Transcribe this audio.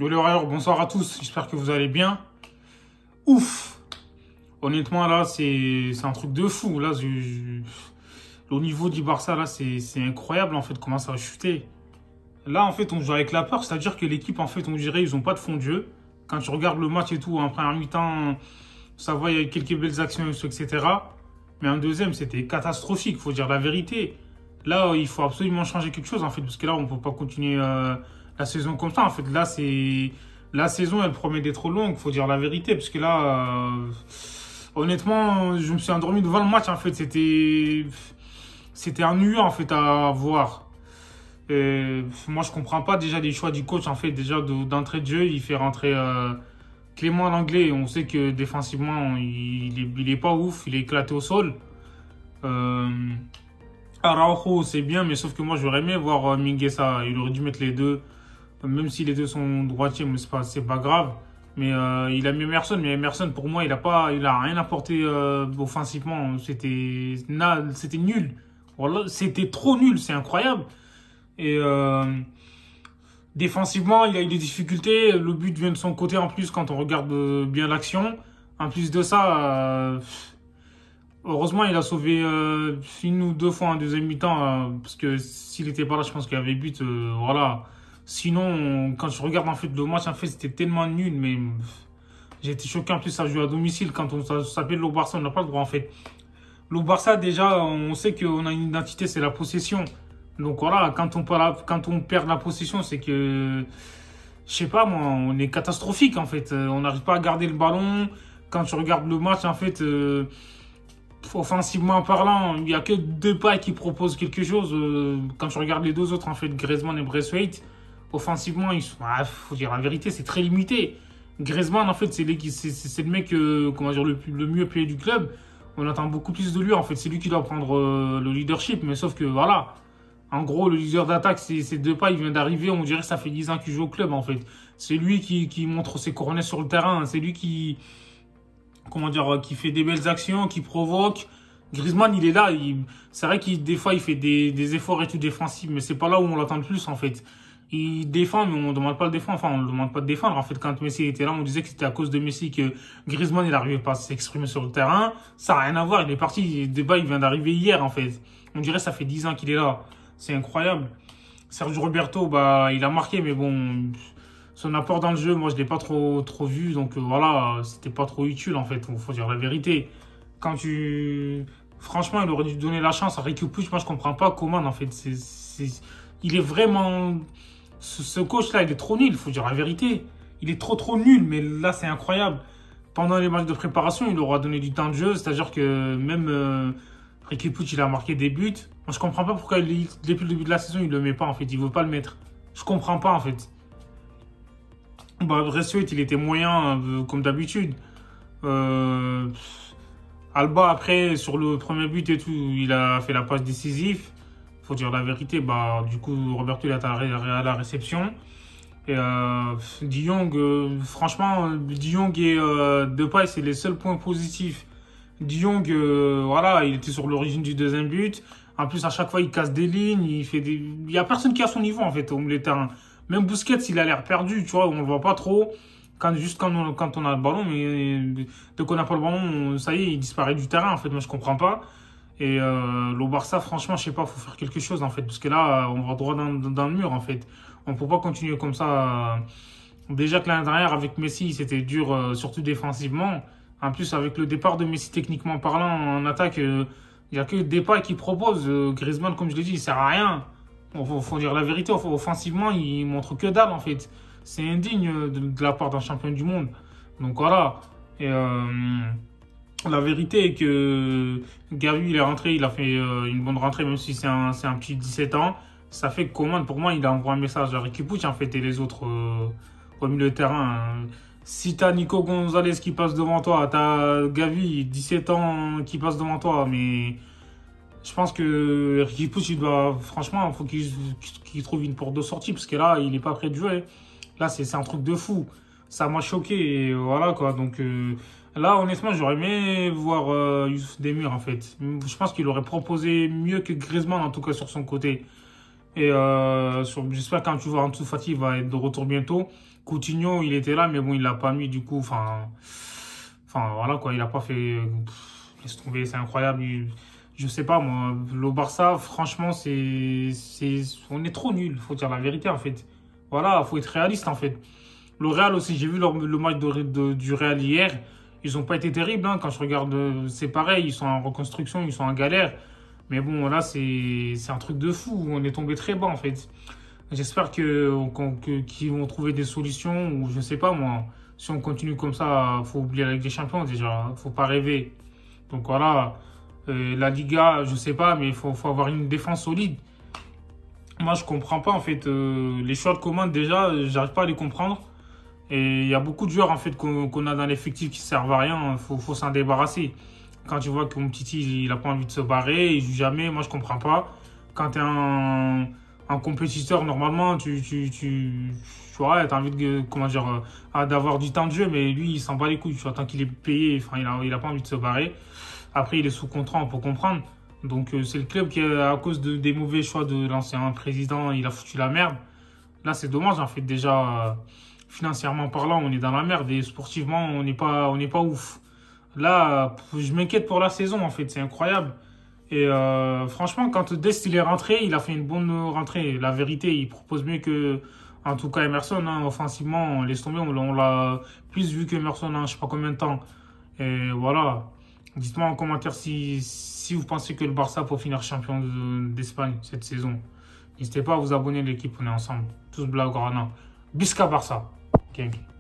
Yo les warriors, bonsoir à tous, j'espère que vous allez bien. Ouf! Honnêtement, là, c'est un truc de fou. Là, au niveau du Barça, là, c'est incroyable, en fait, comment ça a chuté. Là, en fait, on joue avec la peur, c'est-à-dire que l'équipe, en fait, on dirait, ils ont pas de fond de jeu. Quand tu regardes le match et tout, en première mi-temps, ça va, il y a eu quelques belles actions, etc. Mais en deuxième, c'était catastrophique, faut dire la vérité. Là, il faut absolument changer quelque chose, en fait, parce que là, on peut pas continuer la saison comme ça. En fait, là, la saison, elle promet d'être longue, faut dire la vérité, parce que là, honnêtement, je me suis endormi devant le match, en fait, c'était ennuyant, en fait, à voir. Moi, je comprends pas déjà les choix du coach, en fait, déjà d'entrée de jeu, il fait rentrer Clément Langlais. On sait que défensivement, il est pas ouf, il est éclaté au sol. Araujo, c'est bien, mais sauf que moi, j'aurais aimé voir Mingueza. Il aurait dû mettre les deux, même si les deux sont droitiers, mais c'est pas grave. Mais il a mis Emerson, mais Emerson, pour moi, il a rien apporté offensivement. C'était nul. Voilà, c'était trop nul, c'est incroyable. Et défensivement, il a eu des difficultés. Le but vient de son côté en plus quand on regarde bien l'action. En plus de ça, heureusement, il a sauvé une ou deux fois en deuxième mi-temps. Parce que s'il n'était pas là, je pense qu'il y avait but. Voilà. Sinon, quand je regarde en fait le match, en fait, c'était tellement nul. Mais j'ai été choqué. En plus, ça joue à domicile. Quand ça s'appelle le Barça, on n'a pas le droit en fait. Le Barça, déjà, on sait qu'on a une identité, c'est la possession. Donc voilà, quand on perd la possession, c'est que, je sais pas moi, on est catastrophique en fait. On n'arrive pas à garder le ballon. Quand tu regardes le match, en fait, offensivement parlant, il n'y a que Depay qui propose quelque chose. Quand tu regardes les deux autres, en fait, Griezmann et Braithwaite, offensivement, faut dire la vérité, c'est très limité. Griezmann, en fait, c'est le mec, comment dire, le mieux payé du club. On attend beaucoup plus de lui, en fait. C'est lui qui doit prendre le leadership, mais sauf que voilà. En gros, le leader d'attaque, c'est Depay, il vient d'arriver. On dirait que ça fait 10 ans qu'il joue au club, en fait. C'est lui qui montre ses coordonnées sur le terrain. C'est lui qui qui fait des belles actions, qui provoque. Griezmann, il est là. C'est vrai qu'il, des fois, il fait des efforts et tout défensifs, mais c'est pas là où on l'attend le plus, en fait. Il défend, mais on ne demande pas le défendre. Enfin, on ne demande pas de défendre. En fait, quand Messi était là, on disait que c'était à cause de Messi que Griezmann, il n'arrivait pas à s'exprimer sur le terrain. Ça n'a rien à voir. Il est parti. Le débat, il vient d'arriver hier, en fait. On dirait que ça fait 10 ans qu'il est là. C'est incroyable. Sergio Roberto, bah, il a marqué, mais bon, son apport dans le jeu, moi, je l'ai pas trop vu. Donc, voilà, c'était pas trop utile, en fait. Faut dire la vérité. Franchement, il aurait dû donner la chance à Riqui Puig. Moi, je comprends pas comment, en fait. Il est vraiment, ce coach-là, il est trop nul. Faut dire la vérité. Il est trop nul. Mais là, c'est incroyable. Pendant les matchs de préparation, il aura donné du temps de jeu. C'est-à-dire que même, Riqui Puig, il a marqué des buts. Moi, je comprends pas pourquoi, depuis le début de la saison, il le met pas, en fait. Il veut pas le mettre. Je comprends pas, en fait. Bah, Braithwaite, il était moyen, comme d'habitude. Alba, après, sur le premier but et tout, il a fait la passe décisive. Faut dire la vérité, bah, du coup, Roberto, il est à la réception. Et De Jong, franchement, De Jong et Depay, c'est les seuls points positifs. De Jong, voilà, il était sur l'origine du deuxième but. En plus, à chaque fois, il casse des lignes. Il y a personne qui a son niveau, en fait, au milieu de terrain. Même Busquets, il a l'air perdu, tu vois, on le voit pas trop. Quand on a le ballon, mais dès qu'on n'a pas le ballon, ça y est, il disparaît du terrain, en fait. Moi, je comprends pas. Et le Barça, franchement, je sais pas, faut faire quelque chose, en fait. Parce que là, on va droit dans le mur, en fait. On peut pas continuer comme ça. Déjà que l'année dernière, avec Messi, c'était dur, surtout défensivement. En plus, avec le départ de Messi, techniquement parlant, en attaque, il n'y a que Depay qui propose. Griezmann, comme je l'ai dit, il sert à rien. Faut dire la vérité. Offensivement, il montre que dalle, en fait. C'est indigne de la part d'un champion du monde. Donc voilà. Et la vérité est que Gavi, il est rentré, il a fait une bonne rentrée, même si c'est un petit 17 ans. Ça fait que Coman, pour moi, il a envoyé un message à Riqui Puig, en fait, et les autres au milieu de terrain. Si t'as Nico Gonzalez qui passe devant toi, t'as Gavi, 17 ans, qui passe devant toi, mais je pense que Riqui Puig, il doit, franchement, il faut qu'il trouve une porte de sortie, parce que là, il n'est pas prêt de jouer. Là, c'est un truc de fou. Ça m'a choqué, et voilà, quoi. Donc, là, honnêtement, j'aurais aimé voir Youssouf Demir, en fait. Je pense qu'il aurait proposé mieux que Griezmann, en tout cas, sur son côté. Et j'espère quand tu vois Ansu Fati va être de retour bientôt. Coutinho, il était là, mais bon, il l'a pas mis du coup. Enfin voilà quoi, il a pas fait. Laisse tomber, c'est incroyable. Je sais pas moi, le Barça, franchement, on est trop nul, faut dire la vérité en fait. Voilà, faut être réaliste en fait. Le Real aussi, j'ai vu le match du Real hier. Ils ont pas été terribles, hein. Quand je regarde, c'est pareil, ils sont en reconstruction, ils sont en galère. Mais bon, là, c'est un truc de fou. On est tombé très bas en fait. J'espère qu'ils vont trouver des solutions ou je sais pas moi. Si on continue comme ça, faut oublier la Ligue des Champions déjà. Faut pas rêver. Donc voilà, la Liga, je sais pas, mais faut avoir une défense solide. Moi, je comprends pas en fait les choix de commande déjà, j'arrive pas à les comprendre. Et il y a beaucoup de joueurs en fait qu'on a dans l'effectif qui servent à rien. Faut s'en débarrasser. Quand tu vois que mon petit il a pas envie de se barrer, il joue jamais. Moi, je comprends pas. Quand tu es un compétiteur, normalement, tu vois, t'as envie de, comment dire, d'avoir du temps de jeu, mais lui, il s'en bat les couilles. Tu vois, tant qu'il est payé, enfin, il a pas envie de se barrer. Après, il est sous contrat, on peut comprendre. Donc, c'est le club qui, à cause des mauvais choix de l'ancien président, il a foutu la merde. Là, c'est dommage, en fait, déjà, financièrement parlant, on est dans la merde et sportivement, on n'est pas ouf. Là, je m'inquiète pour la saison, en fait, c'est incroyable. Et franchement, quand Dest il est rentré, il a fait une bonne rentrée. La vérité, il propose mieux que, en tout cas, Emerson. Hein, offensivement, on laisse tomber, on l'a plus vu qu'Emerson, hein, je sais pas combien de temps. Et voilà. Dites-moi en commentaire si vous pensez que le Barça peut finir champion d'Espagne cette saison. N'hésitez pas à vous abonner à l'équipe, on est ensemble. Tous Blaugrana. Bisca Barça. Gang.